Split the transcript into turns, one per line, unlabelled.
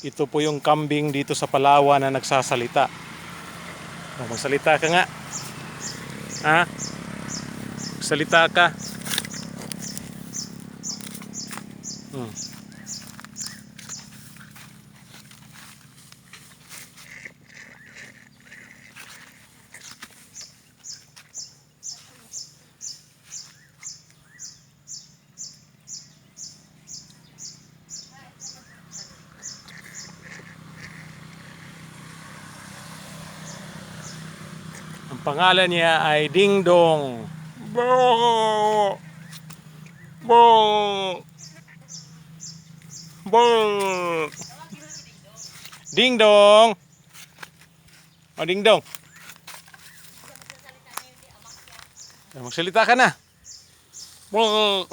Ito po yung kambing dito sa Palawan na nagsasalita. Magsalita ka nga. Ha? Magsalita ka. Hmm. Ang pangalan niya ay Ding Dong. Bo! Bo! Bo! Ding Dong! O Ding Dong. Magsalita ka na. Bo!